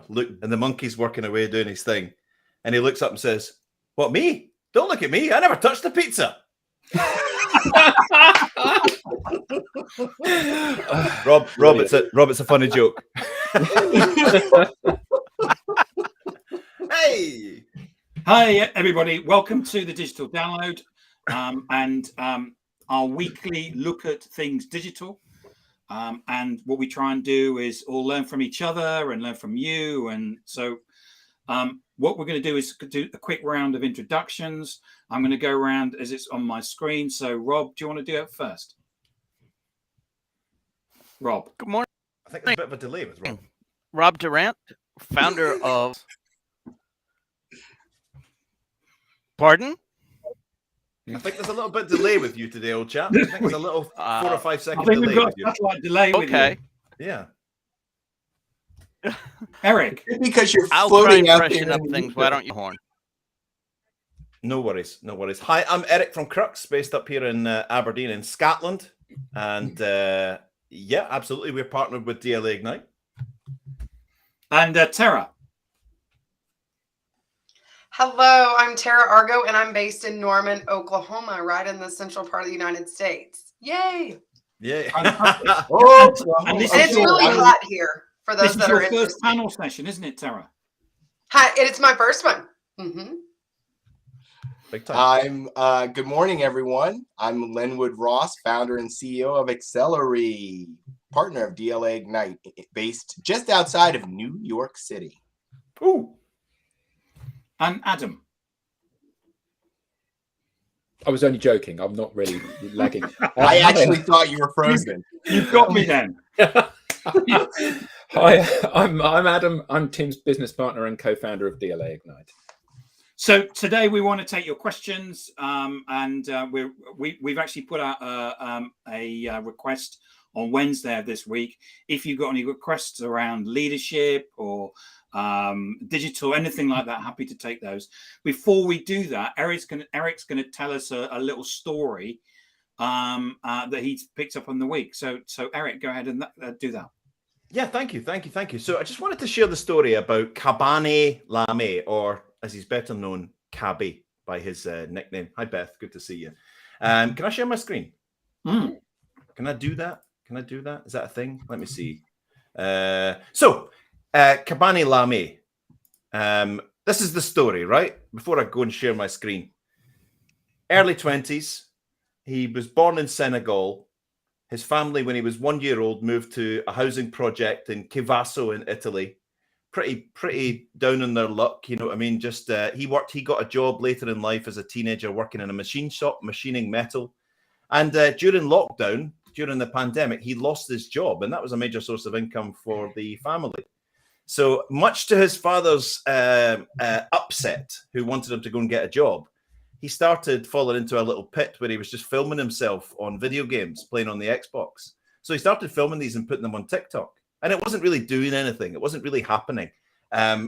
look, and the monkey's working away doing his thing. And he looks up and says, "What, me? Don't look at me. I never touched the pizza." Rob, it's a funny joke. Hey. Hi, everybody. Welcome to the Digital Download and our weekly look at things digital. And what we try and do is all learn from each other and learn from you. And so what we're going to do is do a quick round of introductions. I'm going to go around as it's on my screen. So, Rob, do you want to do it first? Rob. Good morning. I think there's a bit of a delay with Rob. Rob Durant, founder of... Pardon? I think there's a little bit of delay with you today, old chap. I think there's a little 4 or 5 second delay. We've got a slight delay with you. Yeah. Eric. Because you're I'll floating try and out freshen there. up things. Why don't you horn? No worries. Hi, I'm Eric from Crux, based up here in Aberdeen in Scotland. And yeah, absolutely. We're partnered with DLA Ignite. And Tara. Hello, I'm Tara Argo, and I'm based in Norman, Oklahoma, right in the central part of the United States. Yay! Yeah. And it's really hot here for those that are interested. This is your first interested. panel session, isn't it, Tara? Hi, it's my first one. Mm-hmm. Big time. Good morning, everyone. I'm Linwood Ross, founder and CEO of Accelerate, partner of DLA Ignite, based just outside of New York City. Ooh. And Adam. I was only joking. I'm not really lagging. I actually thought you were frozen. You've got me then. Hi, I'm Adam. I'm Tim's business partner and co-founder of DLA Ignite. So today we want to take your questions, and we've actually put out a request on Wednesday of this week. If you've got any requests around leadership or digital, anything like that, happy to take those. Before we do that, Eric's going to tell us a little story that he's picked up on the week. So Eric, go ahead and do that. Yeah, thank you. So I just wanted to share the story about Kabane Lame, or as he's better known, Kabe by his nickname. Hi, Beth. Good to see you. Can I share my screen? Can I do that? Is that a thing? Let me see. Kabane Lame. This is the story, right? Before I go and share my screen. Early 20s. He was born in Senegal. His family, when he was 1 year old, moved to a housing project in Chivasso in Italy. Pretty down on their luck, you know what I mean? Just he got a job later in life as a teenager working in a machine shop, machining metal. And during lockdown, during the pandemic, he lost his job, and that was a major source of income for the family. So much to his father's upset, who wanted him to go and get a job, he started falling into a little pit where he was just filming himself on video games, playing on the Xbox. So he started filming these and putting them on TikTok. And it wasn't really doing anything. It wasn't really happening.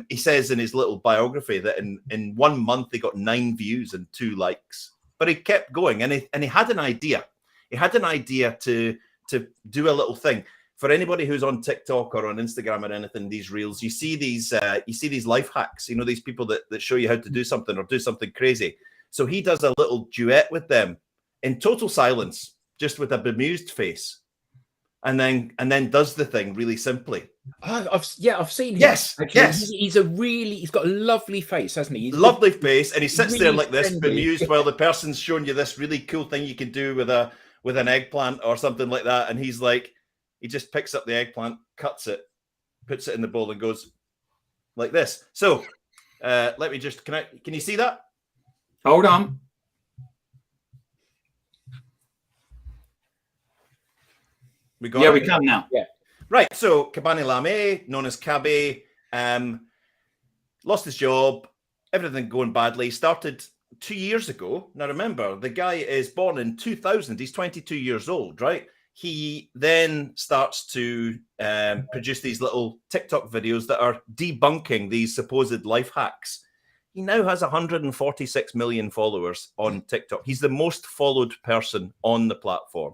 He says in his little biography that in 1 month, he got 9 views and 2 likes. But he kept going, and he had an idea. He had an idea to do a little thing. For anybody who's on TikTok or on Instagram or anything, these reels, you see these life hacks. You know, these people that show you how to do something or do something crazy. So he does a little duet with them in total silence, just with a bemused face, and then does the thing really simply. I've seen him. Yes, actually. yes. He's got a lovely face, hasn't he? Lovely face, and he sits really there like this, friendly. bemused, while the person's showing you this really cool thing you can do with an eggplant or something like that, and he's like, he just picks up the eggplant, cuts it, puts it in the bowl, and goes like this. So let me just can you see that? Hold on. We got Yeah, it? we can now. Yeah. Right. So Kabane Lame, known as Kabe, lost his job, everything going badly. Started 2 years ago. Now remember, the guy is born in 2000. He's 22 years old, right? He then starts to produce these little TikTok videos that are debunking these supposed life hacks. He now has 146 million followers on TikTok. He's the most followed person on the platform.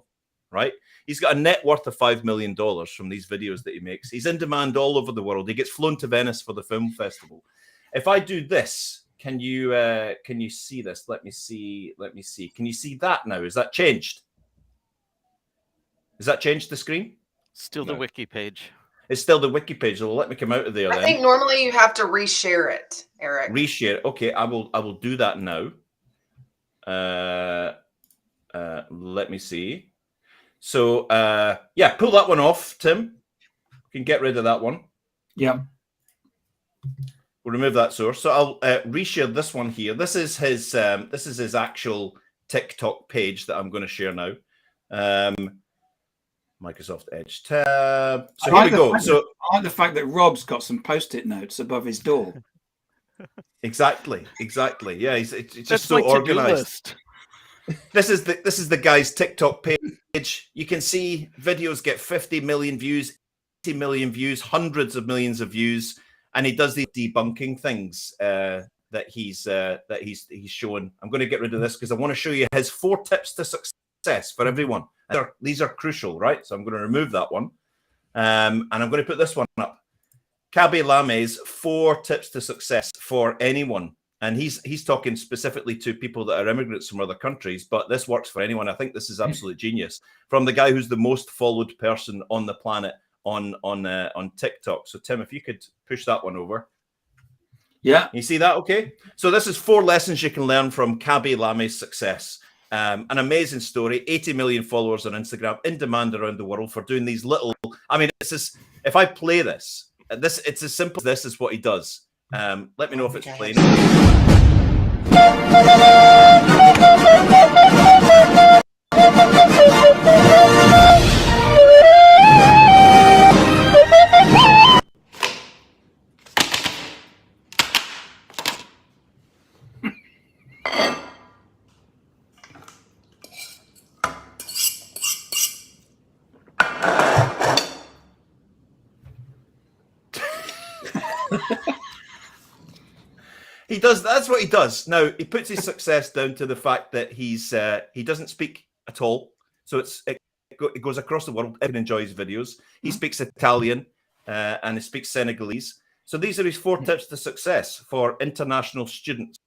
right? He's got a net worth of $5 million from these videos that he makes. He's in demand all over the world. He gets flown to Venice for the film festival. If I do this, can you see this? Let me see. Can you see that now? Is that changed? Has that changed the screen? Still the wiki page. It's still the wiki page. So let me come out of there. I think normally you have to reshare it, Eric. Reshare. Okay, I will do that now. Let me see. So yeah, pull that one off, Tim. You can get rid of that one. Yeah. We'll remove that source. So I'll reshare this one here. This is his actual TikTok page that I'm going to share now. Microsoft Edge tab. So here we go. So I like the fact that Rob's got some post-it notes above his door. Exactly. Yeah, it's just That's so my to-do organized. list. This is the guy's TikTok page. You can see videos get 50 million views, 80 million views, hundreds of millions of views, and he does these debunking things that he's showing. I'm going to get rid of this because I want to show you his 4 tips to success for everyone. These are crucial, right? So I'm going to remove that one, and I'm going to put this one up. Kabe Lame's 4 tips to success for anyone. And he's talking specifically to people that are immigrants from other countries, but this works for anyone. I think this is absolute genius from the guy who's the most followed person on the planet on TikTok. So Tim, if you could push that one over. Yeah. You see that? Okay. So this is 4 lessons you can learn from Kabe Lame's success. An amazing story, 80 million followers on Instagram, in demand around the world for doing these little, I mean, if I play this, it's as simple as this is what he does. Let me know if it's playing. He does. That's what he does. Now he puts his success down to the fact that he doesn't speak at all. So it goes across the world. Everyone enjoys videos. He speaks Italian and he speaks Senegalese. So these are his 4 tips to success for international students.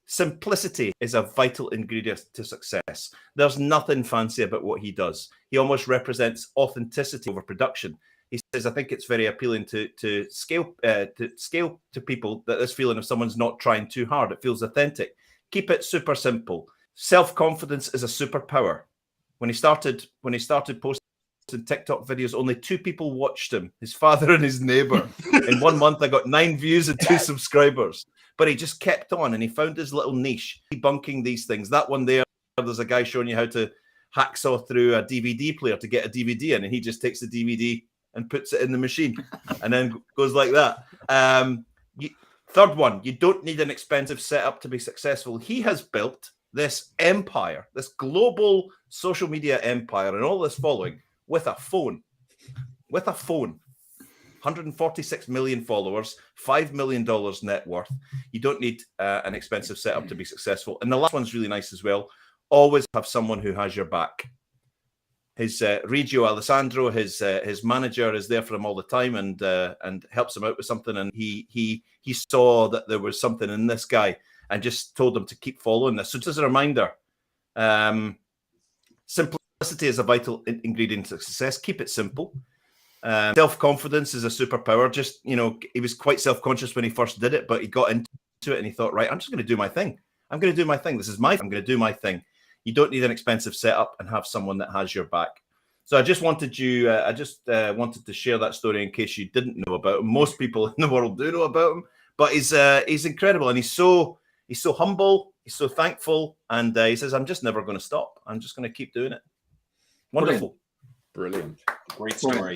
Simplicity is a vital ingredient to success. There's nothing fancy about what he does. He almost represents authenticity over production. He says, I think it's very appealing to scale to people that this feeling of someone's not trying too hard. It feels authentic. Keep it super simple. Self-confidence is a superpower. When he started posting TikTok videos, only 2 people watched him, his father and his neighbor. In 1 month, I got 9 views and 2 subscribers. But he just kept on and he found his little niche, debunking these things. That one there's a guy showing you how to hacksaw through a DVD player to get a DVD in, and he just takes the DVD and puts it in the machine and then goes like that. Third one, you don't need an expensive setup to be successful. He has built this empire, this global social media empire and all this following with a phone. 146 million followers, $5 million net worth. You don't need an expensive setup to be successful. And the last one's really nice as well. Always have someone who has your back. His Regio Alessandro, his manager, is there for him all the time and helps him out with something. And he saw that there was something in this guy and just told him to keep following this. So just as a reminder, simplicity is a vital ingredient to success. Keep it simple. Self-confidence is a superpower. Just, he was quite self-conscious when he first did it, but he got into it and he thought, right, I'm just going to do my thing. I'm going to do my thing. I'm going to do my thing. You don't need an expensive setup and have someone that has your back. So I just wanted wanted to share that story in case you didn't know about him. Most people in the world do know about him, but he's incredible and he's so humble. He's so thankful, and he says, "I'm just never going to stop. I'm just going to keep doing it." Wonderful, brilliant. Great story.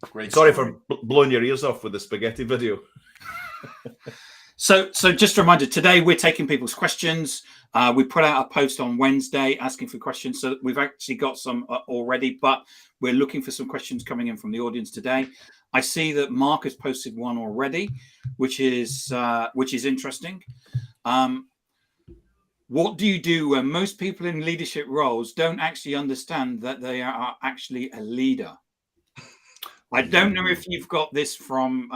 Great. Sorry story. for blowing your ears off with the spaghetti video. So just a reminder, today we're taking people's questions. We put out a post on Wednesday asking for questions. So we've actually got some already, but we're looking for some questions coming in from the audience today. I see that Mark has posted one already, which is interesting. What do you do when most people in leadership roles don't actually understand that they are actually a leader? I don't know if you've got this from,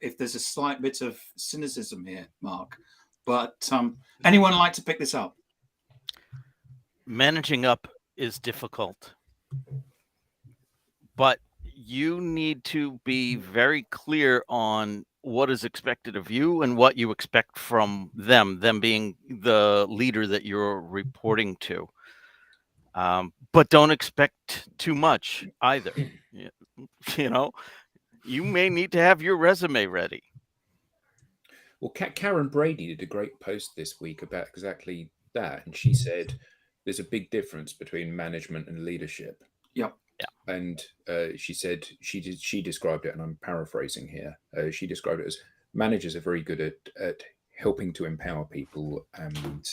if there's a slight bit of cynicism here, Mark, but anyone like to pick this up? Managing up is difficult, but you need to be very clear on what is expected of you and what you expect from them being the leader that you're reporting to. But don't expect too much either. You know, you may need to have your resume ready. Well, Karen Brady did a great post this week about exactly that. And she said there's a big difference between management and leadership. Yep. And she said she described it, and I'm paraphrasing here. She described it as managers are very good at helping to empower people and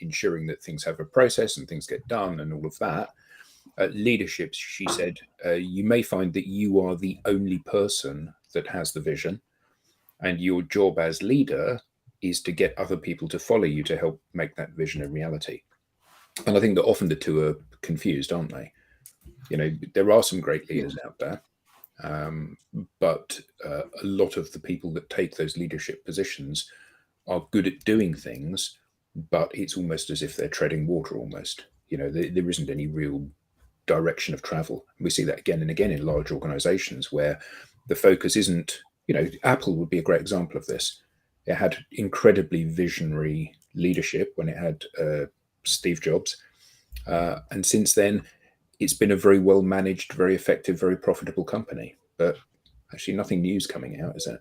ensuring that things have a process and things get done and all of that. Leadership, she said, you may find that you are the only person that has the vision, and your job as leader is to get other people to follow you to help make that vision a reality. And I think that often the two are confused, aren't they? You know, there are some great leaders out there, but a lot of the people that take those leadership positions are good at doing things, but it's almost as if they're treading water almost. You know, there isn't any real direction of travel. We see that again and again in large organizations where the focus isn't, you know, Apple would be a great example of this. It had incredibly visionary leadership when it had Steve Jobs. And since then, it's been a very well managed, very effective, very profitable company. But actually nothing new's coming out, is it?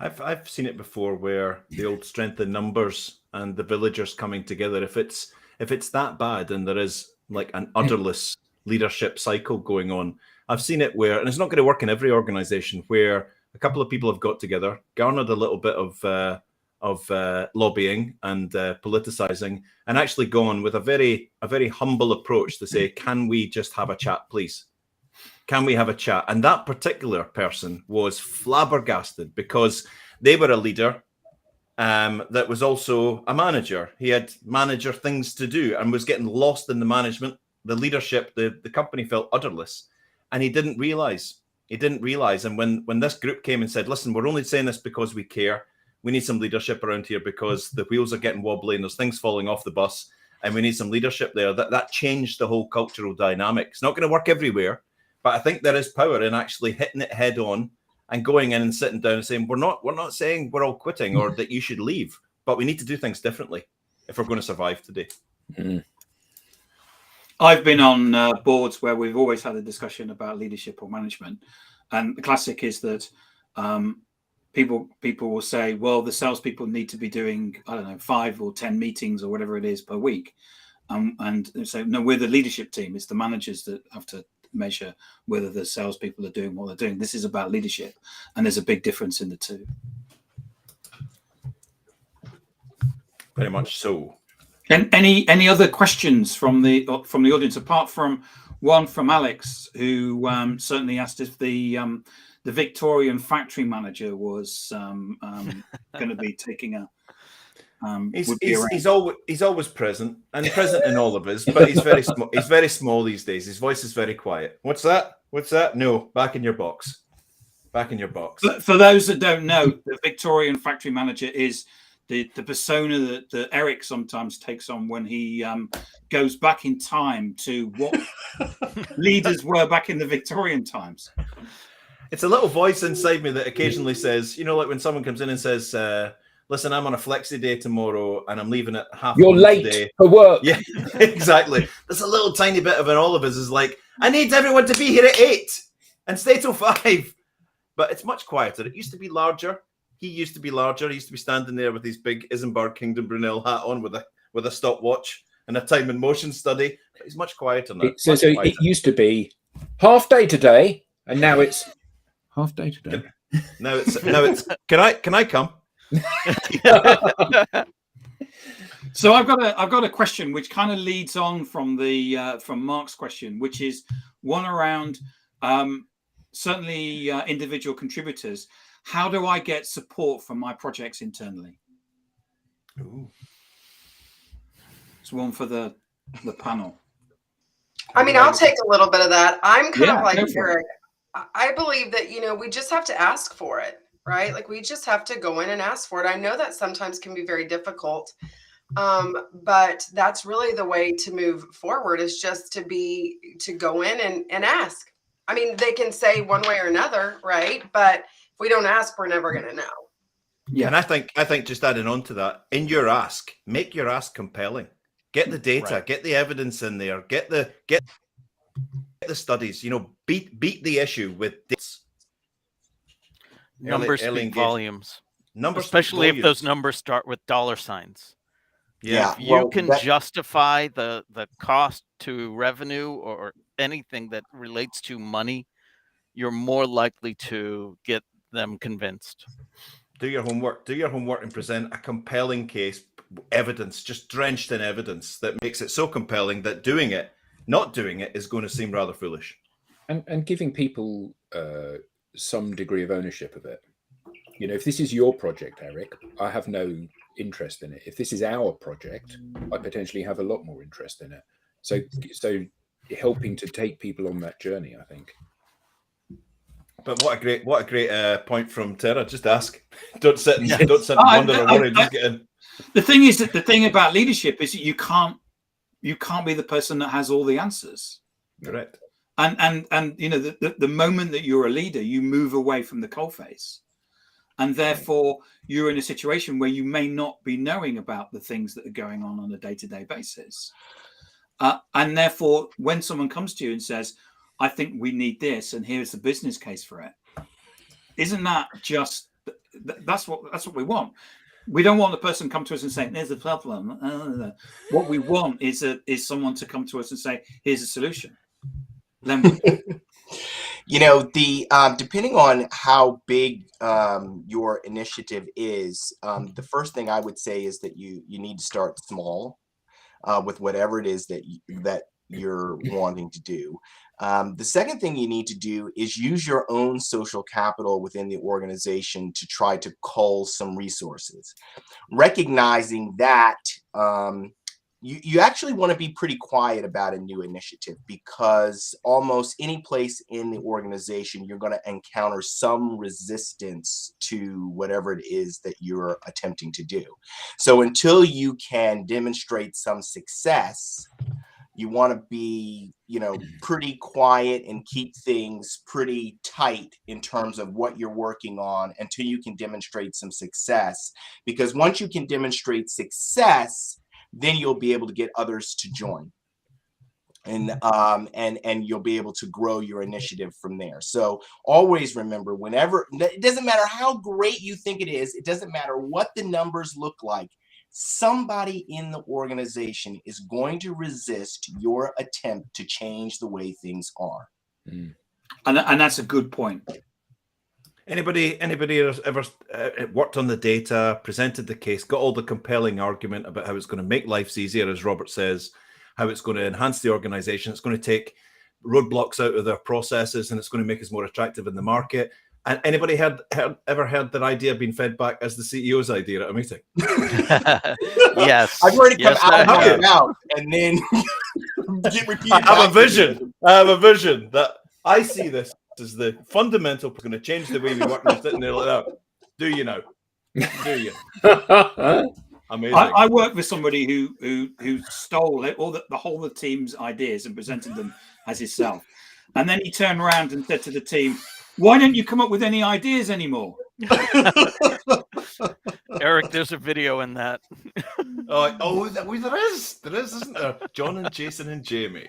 I've seen it before where the old strength in numbers and the villagers coming together, if it's that bad and there is like an udderless leadership cycle going on, I've seen it where, and it's not going to work in every organization, where a couple of people have got together, garnered a little bit of lobbying and politicizing, and actually gone with a very humble approach to say, can we just have a chat, please? Can we have a chat? And that particular person was flabbergasted because they were a leader that was also a manager. He had manager things to do and was getting lost in the management, the leadership. The company felt udderless, and he didn't realize. And when this group came and said, listen, we're only saying this because we care. We need some leadership around here because the wheels are getting wobbly and there's things falling off the bus, and we need some leadership there. That changed the whole cultural dynamic. It's not going to work everywhere, but I think there is power in actually hitting it head on and going in and sitting down and saying, we're not saying we're all quitting or that you should leave, but we need to do things differently if we're going to survive today. Mm. I've been on boards where we've always had a discussion about leadership or management, and the classic is that people will say, well, the salespeople need to be doing, I don't know, 5 or 10 meetings or whatever it is per week, and so no, we're the leadership team. It's the managers that have to measure whether the salespeople are doing what they're doing. This is about leadership, and there's a big difference in the two. Very much so. And any other questions from the audience, apart from one from Alex, who certainly asked if the Victorian factory manager was going to be taking a. He's always present and present in all of us, but he's very small. He's very small these days. His voice is very quiet. What's that? What's that? No, back in your box. Back in your box. For those that don't know, the Victorian factory manager is the persona that Eric sometimes takes on when he goes back in time to what leaders were back in the Victorian times. It's a little voice inside me that occasionally says, you know, like when someone comes in and says, listen, I'm on a flexi day tomorrow and I'm leaving at half. You're late today for work. Yeah, exactly. There's a little tiny bit of it. All of us is like, I need everyone to be here at 8 and stay till 5. But it's much quieter. It used to be larger. He used to be larger. He used to be standing there with his big Isambard Kingdom Brunel hat on with a stopwatch and a time and motion study. But he's much quieter now. So it used to be half day today, and now it's half day today. Now it's can I come? So I've got a question which kind of leads on from from Mark's question, which is one around certainly individual contributors. How do I get support from my projects internally? Ooh. It's one for the panel. I mean, I'll take a little bit of that. I'm kind of like go for it. Eric. I believe that, we just have to ask for it, right? Like we just have to go in and ask for it. I know that sometimes can be very difficult. But that's really the way to move forward, is just to go in and ask. I mean, they can say one way or another, right? But if we don't ask, we're never going to know. Yeah, and I think just adding on to that, in your ask, make your ask compelling. Get the data, Right. get the evidence in there, get the studies. Beat the issue with dates. Numbers early speak engagement. Volumes. Numbers, Especially speak if those volumes. numbers start with dollar signs. Yeah. If you can justify the cost to revenue or anything that relates to money, you're more likely to get them convinced. Do your homework. Do your homework and present a compelling case, evidence, just drenched in evidence that makes it so compelling that not doing it is going to seem rather foolish. And giving people some degree of ownership of it. If this is your project, Eric, I have no interest in it. If this is our project, I potentially have a lot more interest in it. So helping to take people on that journey, I think. But what a great point from Tara. Just ask. Don't sit and wonder or worry. Just get in. The thing is that the thing about leadership is that you can't be the person that has all the answers. Correct. And the moment that you're a leader, you move away from the coalface. And therefore, you're in a situation where you may not be knowing about the things that are going on a day-to-day basis. And therefore, when someone comes to you and says, I think we need this, and here's the business case for it, isn't that just that's what we want? We don't want the person to come to us and say, there's a problem. What we want is someone to come to us and say, here's a solution. Then depending on how big your initiative is, the first thing I would say is that you need to start small with whatever it is that you're wanting to do. The second thing you need to do is use your own social capital within the organization to try to cull some resources, recognizing that you actually want to be pretty quiet about a new initiative, because almost any place in the organization, you're going to encounter some resistance to whatever it is that you're attempting to do. So until you can demonstrate some success, you want to be, pretty quiet and keep things pretty tight in terms of what you're working on until you can demonstrate some success. Because once you can demonstrate success, then you'll be able to get others to join, and you'll be able to grow your initiative from there. So always remember, it doesn't matter how great you think it is, it doesn't matter what the numbers look like, somebody in the organization is going to resist your attempt to change the way things are. And that's a good point. Anybody ever worked on the data, presented the case, got all the compelling argument about how it's going to make lives easier, as Robert says, how it's going to enhance the organization, it's going to take roadblocks out of their processes, and it's going to make us more attractive in the market. And anybody ever heard that idea being fed back as the CEO's idea at a meeting? Yes. I've heard it come out I of have. your mouth and then get repeated. I have a vision that I see this as the fundamental, going to change the way we work. And you're sitting there like that. Do you know? Do you? Amazing. I worked with somebody who stole the whole of the team's ideas and presented them as himself, and then he turned around and said to the team, "Why don't you come up with any ideas anymore?" Eric, there's a video in that. There is, isn't there? John and Jason and Jamie.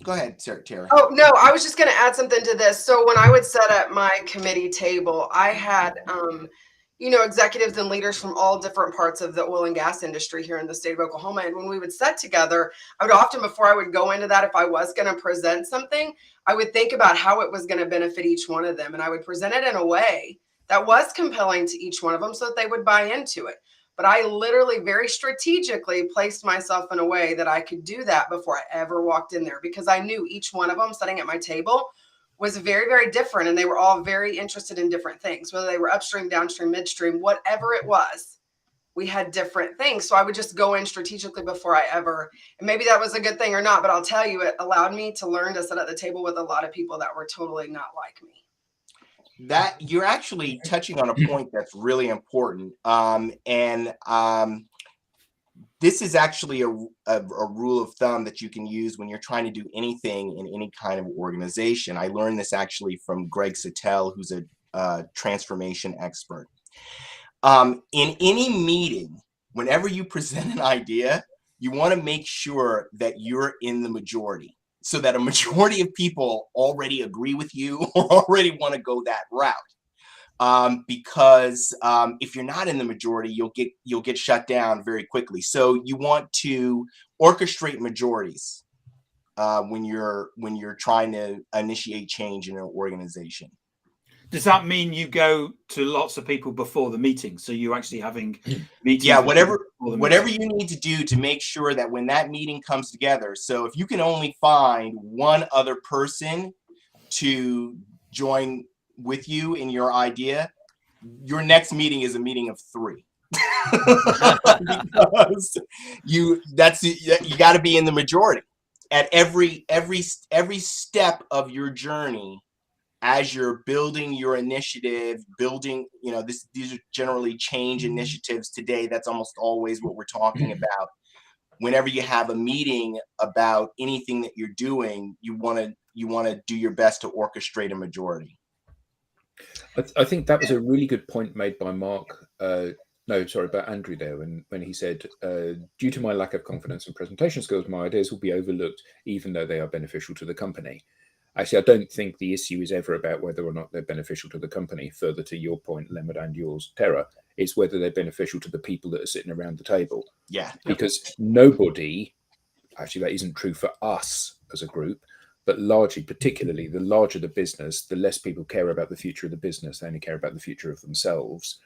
Go ahead, Tara. Oh, no, I was just going to add something to this. So when I would set up my committee table, I had, executives and leaders from all different parts of the oil and gas industry here in the state of Oklahoma. And when we would sit together, I would often, before I would go into that, if I was going to present something, I would think about how it was going to benefit each one of them. And I would present it in a way that was compelling to each one of them so that they would buy into it. But I literally very strategically placed myself in a way that I could do that before I ever walked in there, because I knew each one of them sitting at my table was very, very different. And they were all very interested in different things, whether they were upstream, downstream, midstream, whatever it was. We had different things. So I would just go in strategically before I ever, and maybe that was a good thing or not, but I'll tell you, it allowed me to learn to sit at the table with a lot of people that were totally not like me. That you're actually touching on a point that's really important. This is actually a rule of thumb that you can use when you're trying to do anything in any kind of organization. I learned this actually from Greg Sattel, who's a transformation expert. In any meeting, whenever you present an idea, you want to make sure that you're in the majority, so that a majority of people already agree with you or already want to go that route. Because if you're not in the majority, you'll get shut down very quickly. So you want to orchestrate majorities when you're trying to initiate change in an organization. Does that mean you go to lots of people before the meeting? So you're actually having meetings? Yeah, whatever you need to do to make sure that when that meeting comes together. So if you can only find one other person to join with you in your idea, your next meeting is a meeting of 3. Because you got to be in the majority at every step of your journey. As you're building your initiative, these are generally change initiatives today. That's almost always what we're talking about. Whenever you have a meeting about anything that you're doing, you want to do your best to orchestrate a majority. I think that was a really good point made by Mark. About Andrew there, when he said, due to my lack of confidence and presentation skills, my ideas will be overlooked, even though they are beneficial to the company. Actually, I don't think the issue is ever about whether or not they're beneficial to the company. Further to your point, Leonard, and yours, Tara, it's whether they're beneficial to the people that are sitting around the table. Yeah. Because nobody, actually that isn't true for us as a group, but largely, particularly the larger the business, the less people care about the future of the business. They only care about the future of themselves.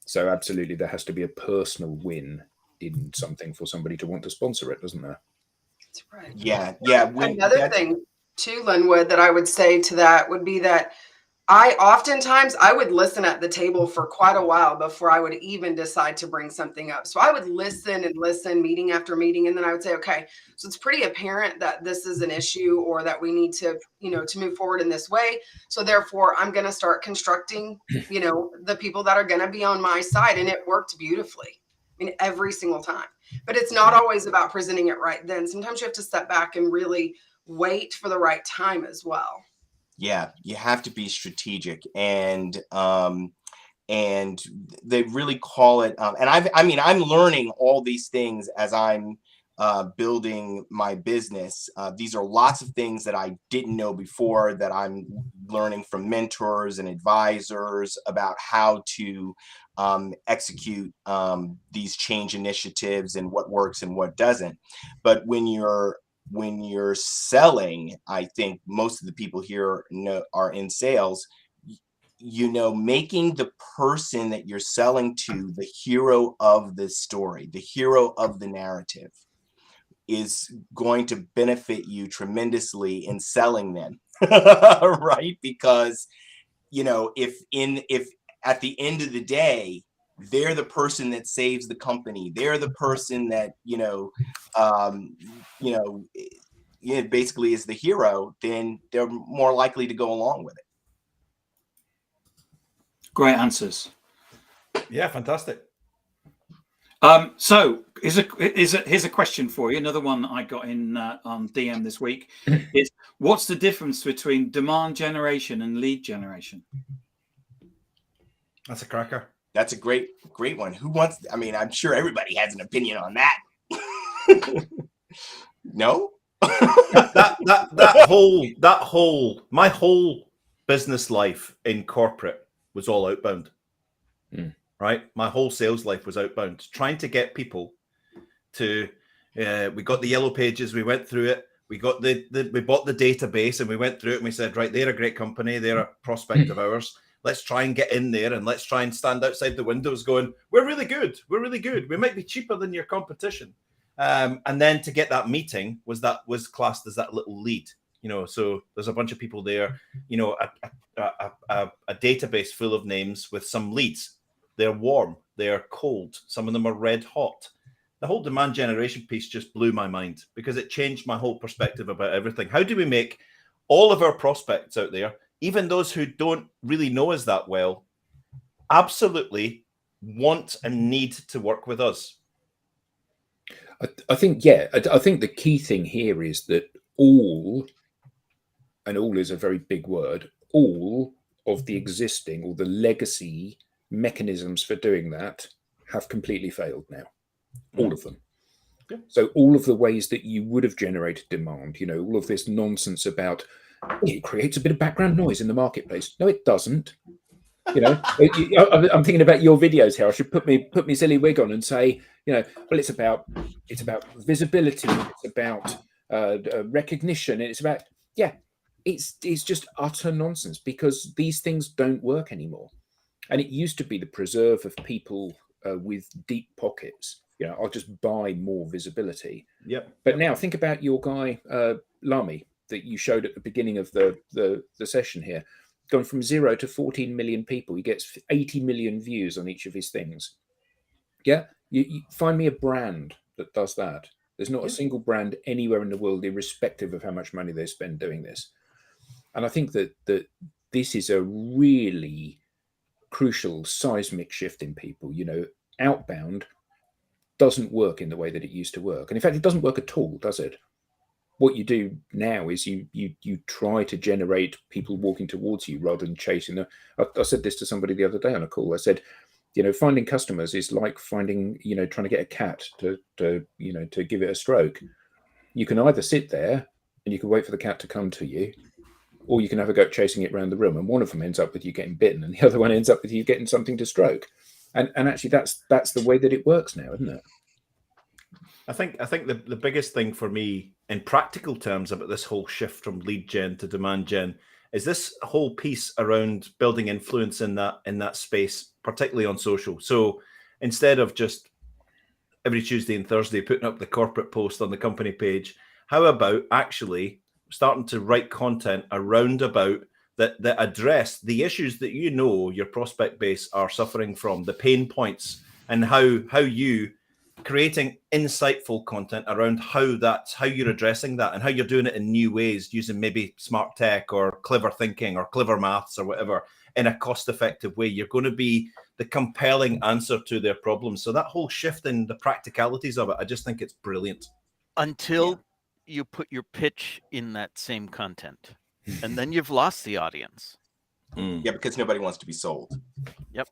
So absolutely, there has to be a personal win in something for somebody to want to sponsor it, doesn't there? That's right. Yeah. Another thing too, Linwood, that I would say to that would be that I would listen at the table for quite a while before I would even decide to bring something up. So I would listen and listen meeting after meeting. And then I would say, okay, so it's pretty apparent that this is an issue or that we need to, to move forward in this way. So therefore I'm going to start constructing, the people that are going to be on my side. And it worked beautifully. I mean, every single time, but it's not always about presenting it right then. Sometimes you have to step back and really wait for the right time as well. Yeah, you have to be strategic, and they really call it. I'm learning all these things as I'm building my business. These are lots of things that I didn't know before that I'm learning from mentors and advisors about how to execute these change initiatives and what works and what doesn't. But when you're selling, I think most of the people here are in sales, making the person that you're selling to the hero of the story, the hero of the narrative, is going to benefit you tremendously in selling them. Right? Because, if at the end of the day, they're the person that saves the company, they're the person that, basically is the hero, then they're more likely to go along with it. Great answers. Yeah, fantastic. So here's a question for you. Another one that I got in on DM this week is, what's the difference between demand generation and lead generation? That's a cracker. That's a great one. Who wants? I mean, I'm sure everybody has an opinion on that. No. My whole business life in corporate was all outbound. Right, my whole sales life was outbound, trying to get people to. We got the yellow pages, we went through it. We got we bought the database and we went through it and we said, right, they're a great company, they're a prospect of ours. Let's try and get in there and let's try and stand outside the windows going, we're really good. We might be cheaper than your competition. And then to get that meeting was classed as that little lead. So there's a bunch of people there, a database full of names with some leads. They're warm, they're cold, some of them are red hot. The whole demand generation piece just blew my mind because it changed my whole perspective about everything. How do we make all of our prospects out there, even those who don't really know us that well, absolutely want and need to work with us? I think the key thing here is that all, and all is a very big word, all of the existing or the legacy mechanisms for doing that have completely failed now. All of them. Yeah. So all of the ways that you would have generated demand, all of this nonsense about it creates a bit of background noise in the marketplace. No, it doesn't. I'm thinking about your videos here. I should put me silly wig on and say, well, it's about visibility, it's about recognition, and it's about it's just utter nonsense because these things don't work anymore. And it used to be the preserve of people with deep pockets. I'll just buy more visibility. Yep. But now think about your guy Lamy that you showed at the beginning of the session here. Gone from 0 to 14 million people. He gets 80 million views on each of his things. Yeah, you find me a brand that does that. There's not a single brand anywhere in the world, irrespective of how much money they spend doing this. And I think that this is a really crucial seismic shift in people. Outbound doesn't work in the way that it used to work. And in fact, it doesn't work at all, does it? What you do now is you try to generate people walking towards you rather than chasing them. I said this to somebody the other day on a call. I said, finding customers is like finding, trying to get a cat to give it a stroke. You can either sit there and you can wait for the cat to come to you, or you can have a go at chasing it around the room. And one of them ends up with you getting bitten, and the other one ends up with you getting something to stroke. And actually, that's the way that it works now, isn't it? I think the biggest thing for me in practical terms about this whole shift from lead gen to demand gen is this whole piece around building influence in that space, particularly on social. So instead of just every Tuesday and Thursday putting up the corporate post on the company page, how about actually starting to write content around about that address the issues that your prospect base are suffering from, the pain points, and how you creating insightful content around how you're addressing that and how you're doing it in new ways using maybe smart tech or clever thinking or clever maths or whatever in a cost-effective way. You're going to be the compelling answer to their problems. So that whole shift in the practicalities of it, I just think it's brilliant. Until you put your pitch in that same content, and then you've lost the audience. Yeah, because nobody wants to be sold. Yep.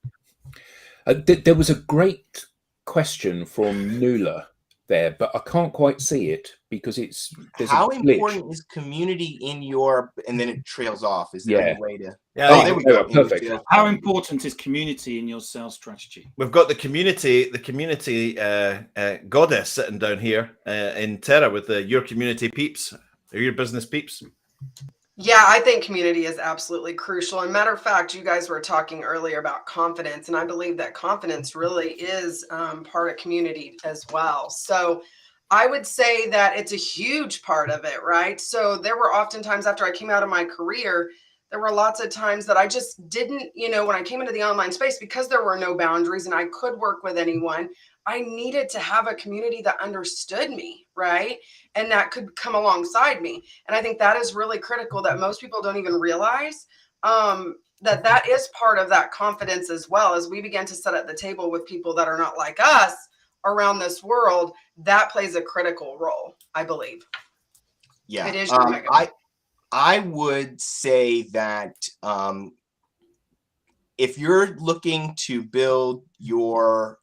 There was a great question from Nuala there, but I can't quite see it because there's how a glitch. Important is community in your, and then it trails off. Is there any way to? Yeah, there we go. Perfect. How important is community in your sales strategy? We've got the community goddess sitting down here in Terra with your community peeps, or your business peeps. Yeah, I think community is absolutely crucial. And matter of fact, you guys were talking earlier about confidence, and I believe that confidence really is part of community as well. So I would say that it's a huge part of it, right? So there were oftentimes after I came out of my career, there were lots of times that I just didn't, when I came into the online space, because there were no boundaries and I could work with anyone, I needed to have a community that understood me, right? And that could come alongside me. And I think that is really critical that most people don't even realize that is part of that confidence as well. As we begin to sit at the table with people that are not like us around this world, that plays a critical role, I believe. Yeah, it is. I would say that if you're looking to build your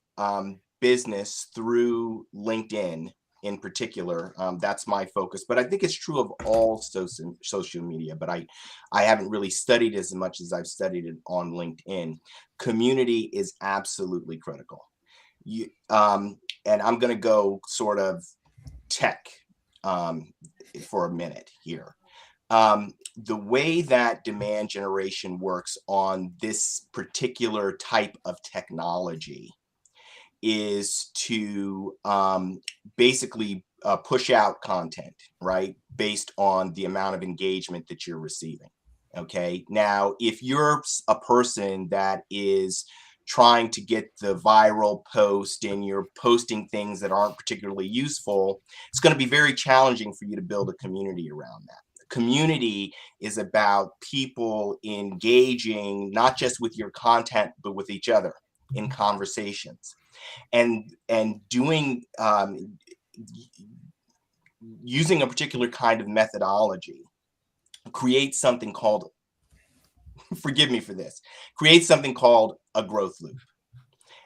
business through LinkedIn in particular, that's my focus. But I think it's true of all social media, but I haven't really studied as much as I've studied it on LinkedIn. Community is absolutely critical. And I'm going to go sort of tech for a minute here. The way that demand generation works on this particular type of technology is to basically push out content, right, based on the amount of engagement that you're receiving. Okay. Now, if you're a person that is trying to get the viral post and you're posting things that aren't particularly useful, it's going to be very challenging for you to build a community around that. Community is about people engaging not just with your content, but with each other in conversations, and doing using a particular kind of methodology. Create something called, forgive me for this, create something called a growth loop.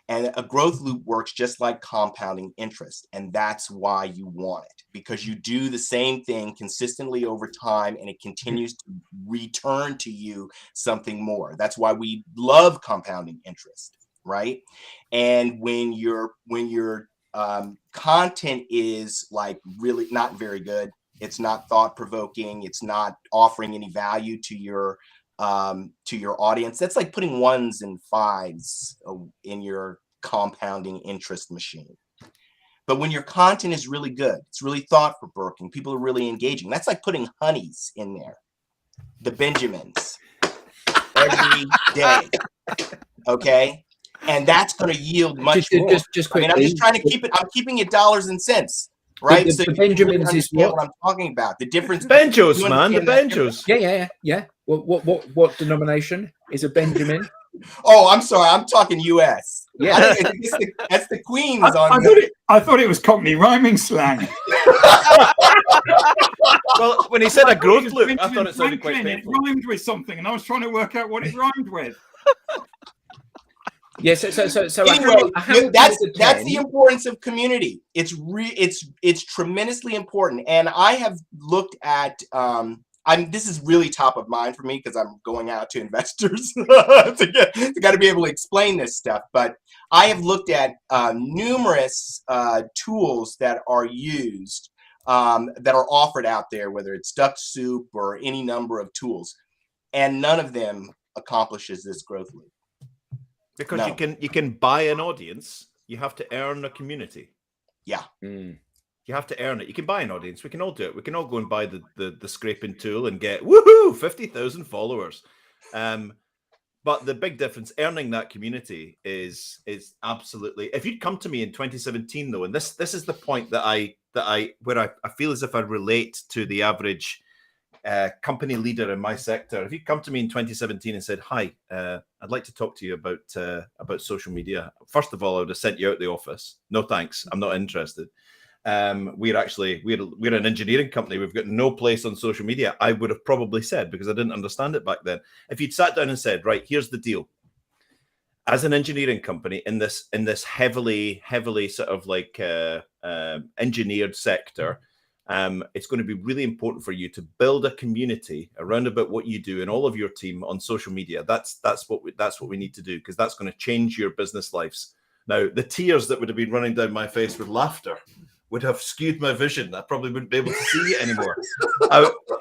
And a growth loop works just like compounding interest. And that's why you want it, because you do the same thing consistently over time and it continues to return to you something more. That's why we love compounding interest, right? And when your content is like really not very good, it's not thought-provoking, it's not offering any value to your audience, that's like putting ones and fives in your compounding interest machine. But when your content is really good, it's really thought-provoking, people are really engaging, that's like putting honeys in there, the Benjamins, every day. Okay, and that's going to yield much more. Just quickly, I'm just trying to keep it, I'm keeping it dollars and cents, right? The so the Benjamins is what I'm talking about. The difference. Benjos, man, the Benjos. Yeah. What denomination is a Benjamin? Oh, I'm sorry, I'm talking U.S. Yeah, That's the Queens I thought it was Cockney rhyming slang. Well, when he said a growth loop, I thought it sounded quite Franklin, painful. It rhymed with something, and I was trying to work out what it rhymed with. yeah. So Anyway, that's the 10. importance of community. It's tremendously important, and I have looked at. This is really top of mind for me because I'm going out to investors to got to be able to explain this stuff. But I have looked at numerous tools that are used, that are offered out there, whether it's Duck Soup or any number of tools, and none of them accomplishes this growth loop. Because No. you can buy an audience, you have to earn a community. Yeah. You have to earn it. You can buy an audience. We can all do it. We can all go and buy the scraping tool and get woohoo 50,000 followers. But the big difference, earning that community is absolutely. If you'd come to me in 2017 though, and this is the point that I feel as if I relate to the average company leader in my sector. If you come to me in 2017 and said, "Hi, I'd like to talk to you about social media," first of all, I would have sent you out the office. No thanks, I'm not interested. We're an engineering company. We've got no place on social media. I would have probably said, because I didn't understand it back then. If you'd sat down and said, right, here's the deal. As an engineering company in this heavily sort of like engineered sector, it's going to be really important for you to build a community around about what you do and all of your team on social media. That's what we need to do, because that's going to change your business lives. Now, the tears that would have been running down my face with laughter would have skewed my vision. I probably wouldn't be able to see it anymore.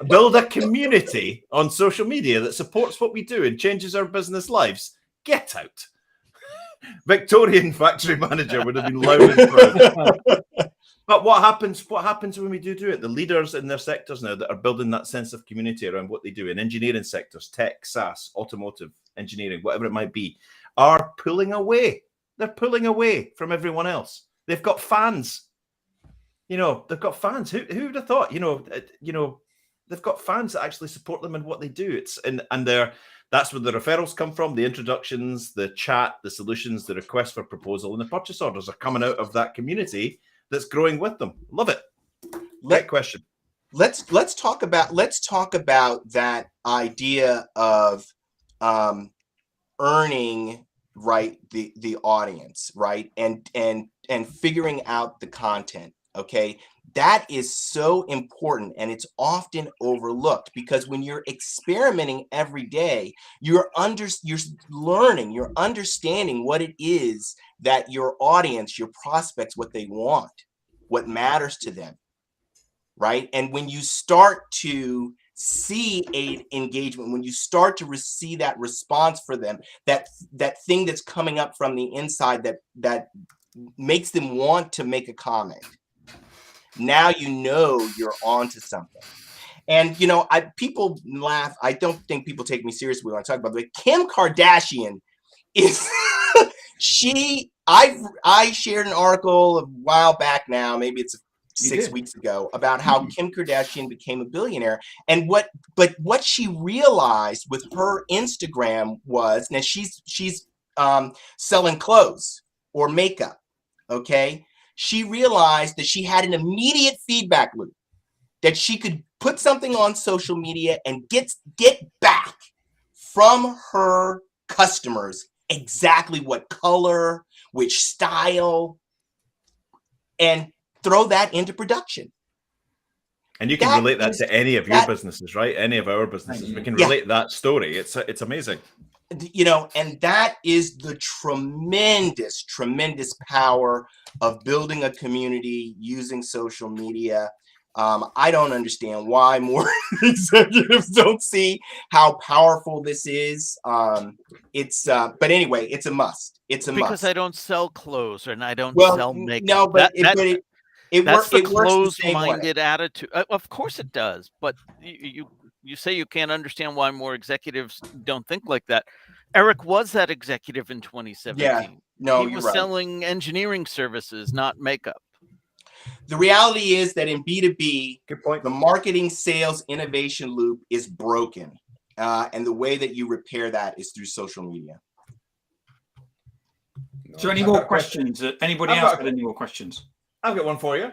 Build a community on social media that supports what we do and changes our business lives. Get out. Victorian factory manager would have been loud and proud. But what happens when we do it? The leaders in their sectors now that are building that sense of community around what they do in engineering sectors, tech, SaaS, automotive, engineering, whatever it might be, are pulling away. They're pulling away from everyone else. They've got fans. They've got fans. Who would have thought? They've got fans that actually support them in what they do. That's where the referrals come from, the introductions, the chat, the solutions, the requests for proposal, and the purchase orders are coming out of that community that's growing with them. Love it. Great question. Let's talk about that idea of earning, right, the audience, right, and figuring out the content. Okay, that is so important, and it's often overlooked, because when you're experimenting every day, you're learning, you're understanding what it is that your audience, your prospects, what they want, what matters to them, right? And when you start to see a engagement, when you start to see that response for them, that thing that's coming up from the inside that makes them want to make a comment, now you know you're onto something. And you know, people laugh. I don't think people take me seriously when I talk about it. Kim Kardashian is I shared an article a while back now, maybe it's 6 weeks ago, about how Kim Kardashian became a billionaire. And what she realized with her Instagram was, now she's selling clothes or makeup. Okay. She realized that she had an immediate feedback loop, that she could put something on social media and get back from her customers exactly what color, which style, and throw that into production. And you can relate that to any of your businesses, right? Any of our businesses. We can relate that story. It's amazing. You know, and that is the tremendous, tremendous power of building a community using social media. I don't understand why more executives don't see how powerful this is. But anyway, it's a must. It's a must. Because I don't sell clothes and I don't sell makeup. No, but that's the it works the same way. closed-minded attitude. Of course it does, but you say you can't understand why more executives don't think like that. Eric was that executive in 2017. Yeah, no, he was selling engineering services, not makeup. The reality is that in B2B, the marketing, sales, innovation loop is broken. And the way that you repair that is through social media. So any more questions? Anybody else got any more questions? I've got one for you.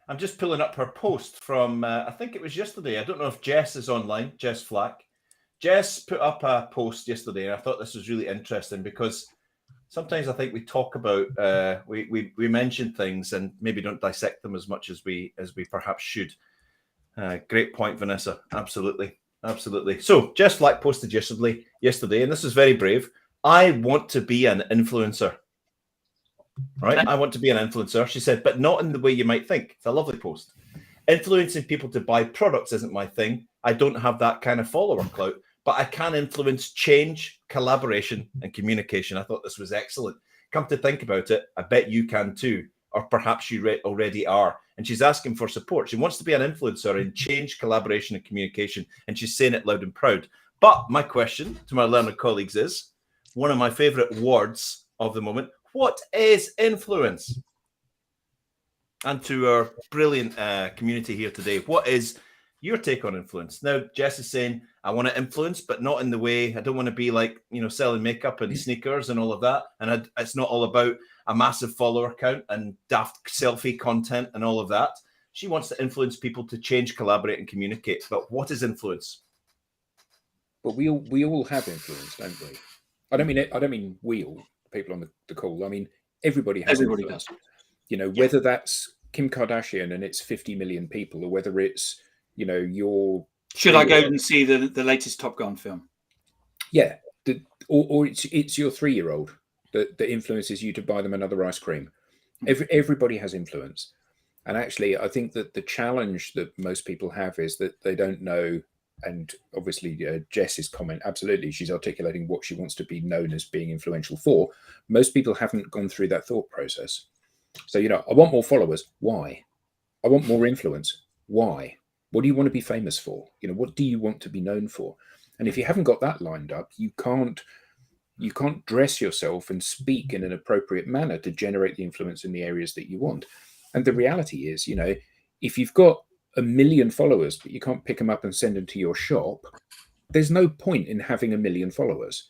I'm just pulling up her post from, I think it was yesterday. I don't know if Jess is online, Jess Flack. Jess put up a post yesterday, and I thought this was really interesting because sometimes I think we talk about, we mention things and maybe don't dissect them as much as we perhaps should. Great point, Vanessa. Absolutely. Absolutely. So Jess Flack posted yesterday, and this is very brave. I want to be an influencer. Right? I want to be an influencer. She said, but not in the way you might think. It's a lovely post. Influencing people to buy products isn't my thing. I don't have that kind of follower clout, but I can influence change, collaboration, and communication. I thought this was excellent. Come to think about it, I bet you can too, or perhaps you already are. And she's asking for support. She wants to be an influencer in change, collaboration, and communication, and she's saying it loud and proud. But my question to my learned colleagues is, one of my favorite words of the moment, what is influence? And to our brilliant community here today, what is your take on influence? Now, Jess is saying, I want to influence, but not in the way, I don't want to be like, selling makeup and sneakers and all of that. And it's not all about a massive follower count and daft selfie content and all of that. She wants to influence people to change, collaborate, and communicate. But what is influence? But we all have influence, don't we? I don't mean we all, people on the call. I mean, everybody does. Whether that's Kim Kardashian and it's 50 million people, or whether it's, your... Should I go and see the latest Top Gun film? Yeah. Or it's your 3-year-old that influences you to buy them another ice cream. Everybody has influence. And actually, I think that the challenge that most people have is that they don't know. And obviously, Jess's comment, absolutely, she's articulating what she wants to be known as being influential for. Most people haven't gone through that thought process. So, I want more followers. Why? I want more influence. Why? What do you want to be famous for? What do you want to be known for? And if you haven't got that lined up, you can't dress yourself and speak in an appropriate manner to generate the influence in the areas that you want. And the reality is, if you've got 1 million followers, but you can't pick them up and send them to your shop, there's no point in having 1 million followers.